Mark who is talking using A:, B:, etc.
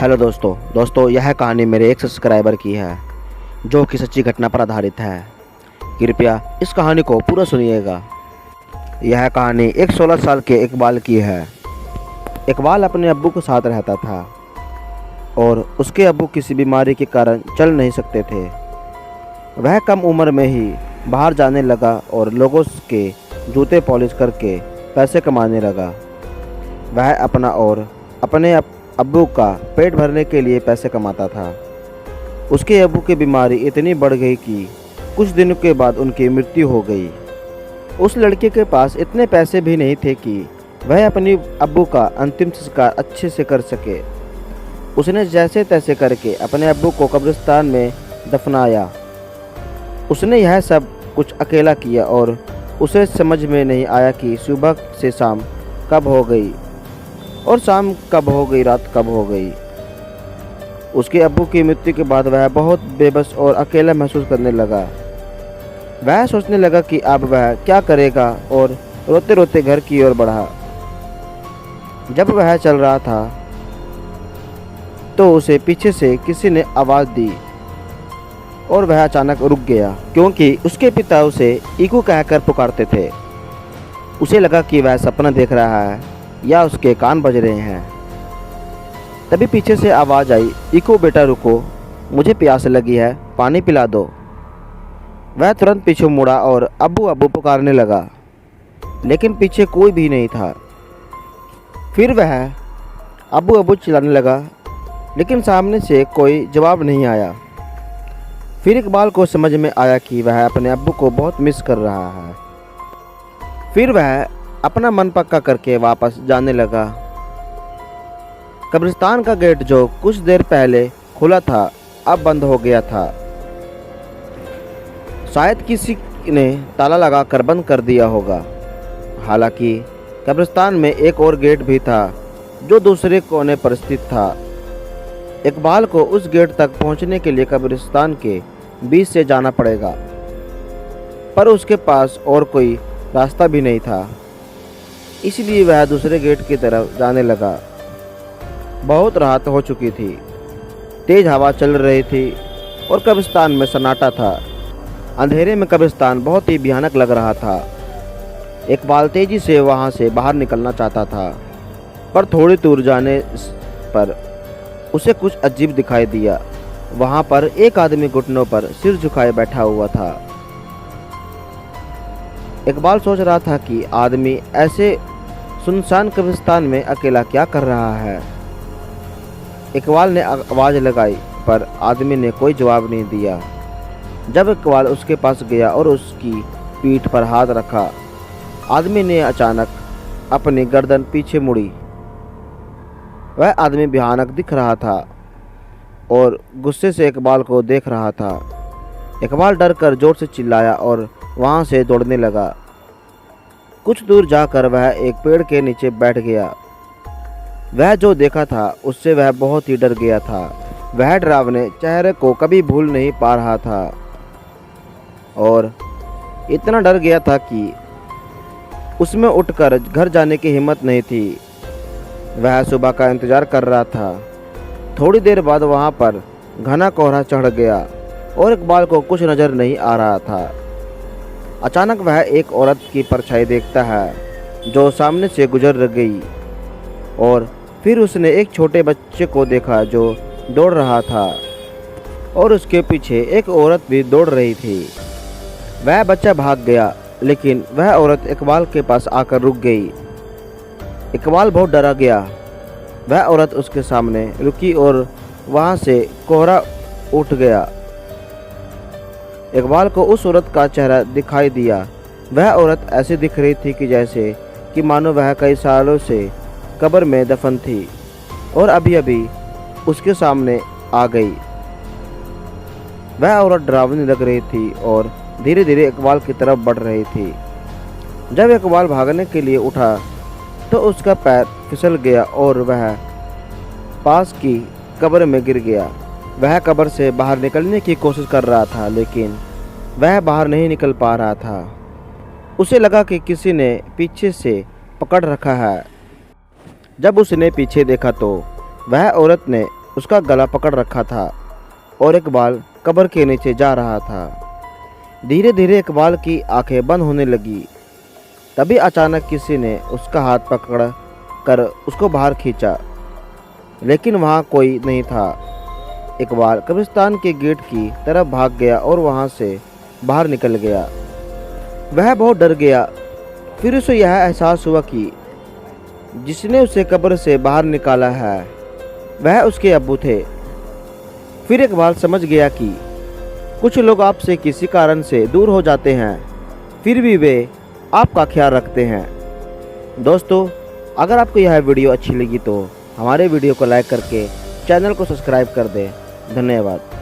A: Hello दोस्तों यह कहानी मेरे एक सब्सक्राइबर की है जो कि सच्ची घटना पर आधारित है। कृपया इस कहानी को पूरा सुनिएगा। यह कहानी एक 16 साल के इकबाल की है। इकबाल अपने अब्बू के साथ रहता था और उसके अब्बू किसी बीमारी के कारण चल नहीं सकते थे। वह कम उम्र में ही बाहर जाने लगा और लोगों के जूते पॉलिश करके पैसे कमाने लगा। वह अपना और अपने अब्बू का पेट भरने के लिए पैसे कमाता था। उसके अब्बू की बीमारी इतनी बढ़ गई कि कुछ दिनों के बाद उनकी मृत्यु हो गई। उस लड़के के पास इतने पैसे भी नहीं थे कि वह अपनी अब्बू का अंतिम संस्कार अच्छे से कर सके। उसने जैसे तैसे करके अपने अब्बू को कब्रिस्तान में दफनाया। उसने यह सब कुछ अकेला किया और उसे समझ में नहीं आया कि सुबह से शाम कब हो गई और शाम कब हो गई, रात कब हो गई। उसके अब्बू की मृत्यु के बाद वह बहुत बेबस और अकेला महसूस करने लगा। वह सोचने लगा कि अब वह क्या करेगा और रोते रोते घर की ओर बढ़ा। जब वह चल रहा था तो उसे पीछे से किसी ने आवाज़ दी और वह अचानक रुक गया क्योंकि उसके पिता उसे ईकू कहकर पुकारते थे। उसे लगा कि वह सपना देख रहा है या उसके कान बज रहे हैं। तभी पीछे से आवाज़ आई, ईकू बेटा रुको, मुझे प्यास लगी है, पानी पिला दो। वह तुरंत पीछे मुड़ा और अब्बू अब्बू पुकारने लगा, लेकिन पीछे कोई भी नहीं था। फिर वह अब्बू अब्बू चिल्लाने लगा, लेकिन सामने से कोई जवाब नहीं आया। फिर इकबाल को समझ में आया कि वह अपने अब्बू को बहुत मिस कर रहा है। फिर वह अपना मन पक्का करके वापस जाने लगा। कब्रिस्तान का गेट जो कुछ देर पहले खुला था अब बंद हो गया था। शायद किसी ने ताला लगाकर बंद कर दिया होगा। हालांकि कब्रिस्तान में एक और गेट भी था जो दूसरे कोने पर स्थित था। इकबाल को उस गेट तक पहुंचने के लिए कब्रिस्तान के बीच से जाना पड़ेगा, पर उसके पास और कोई रास्ता भी नहीं था। इसलिए वह दूसरे गेट की तरफ जाने लगा। बहुत रात हो चुकी थी, तेज हवा चल रही थी और कब्रिस्तान में सन्नाटा था। अंधेरे में कब्रिस्तान बहुत ही भयानक लग रहा था। इकबाल तेजी से वहां से बाहर निकलना चाहता था, पर थोड़ी दूर जाने पर उसे कुछ अजीब दिखाई दिया। वहां पर एक आदमी घुटनों पर सिर झुकाए बैठा हुआ था। इकबाल सोच रहा था कि आदमी ऐसे सुनसान कब्रिस्तान में अकेला क्या कर रहा है। इकबाल ने आवाज़ लगाई पर आदमी ने कोई जवाब नहीं दिया। जब इकबाल उसके पास गया और उसकी पीठ पर हाथ रखा, आदमी ने अचानक अपनी गर्दन पीछे मुड़ी। वह आदमी भयानक दिख रहा था और गुस्से से इकबाल को देख रहा था। इकबाल डर कर जोर से चिल्लाया और वहाँ से दौड़ने लगा। कुछ दूर जाकर वह एक पेड़ के नीचे बैठ गया। वह जो देखा था उससे वह बहुत ही डर गया था। वह डरावने चेहरे को कभी भूल नहीं पा रहा था और इतना डर गया था कि उसमें उठकर घर जाने की हिम्मत नहीं थी। वह सुबह का इंतज़ार कर रहा था। थोड़ी देर बाद वहाँ पर घना कोहरा चढ़ गया और इकबाल को कुछ नज़र नहीं आ रहा था। अचानक वह एक औरत की परछाई देखता है जो सामने से गुजर गई और फिर उसने एक छोटे बच्चे को देखा जो दौड़ रहा था और उसके पीछे एक औरत भी दौड़ रही थी। वह बच्चा भाग गया, लेकिन वह औरत इकबाल के पास आकर रुक गई। इकबाल बहुत डरा गया। वह औरत उसके सामने रुकी और वहाँ से कोहरा उठ गया। इकबाल को उस औरत का चेहरा दिखाई दिया। वह औरत ऐसी दिख रही थी कि जैसे कि मानो वह कई सालों से कब्र में दफन थी और अभी अभी उसके सामने आ गई। वह औरत डरावनी लग रही थी और धीरे धीरे इकबाल की तरफ बढ़ रही थी। जब इकबाल भागने के लिए उठा तो उसका पैर फिसल गया और वह पास की कब्र में गिर गया। वह कब्र से बाहर निकलने की कोशिश कर रहा था, लेकिन वह बाहर नहीं निकल पा रहा था। उसे लगा कि किसी ने पीछे से पकड़ रखा है। जब उसने पीछे देखा तो वह औरत ने उसका गला पकड़ रखा था और इकबाल कब्र के नीचे जा रहा था। धीरे धीरे इकबाल की आंखें बंद होने लगी। तभी अचानक किसी ने उसका हाथ पकड़ कर उसको बाहर खींचा, लेकिन वहाँ कोई नहीं था। इकबाल कब्रिस्तान के गेट की तरफ भाग गया और वहाँ से बाहर निकल गया। वह बहुत डर गया। फिर उसे यह एहसास हुआ कि जिसने उसे कब्र से बाहर निकाला है वह उसके अब्बू थे। फिर इकबाल समझ गया कि कुछ लोग आपसे किसी कारण से दूर हो जाते हैं, फिर भी वे आपका ख्याल रखते हैं। दोस्तों, अगर आपको यह वीडियो अच्छी लगी तो हमारे वीडियो को लाइक करके चैनल को सब्सक्राइब कर दें। धन्यवाद।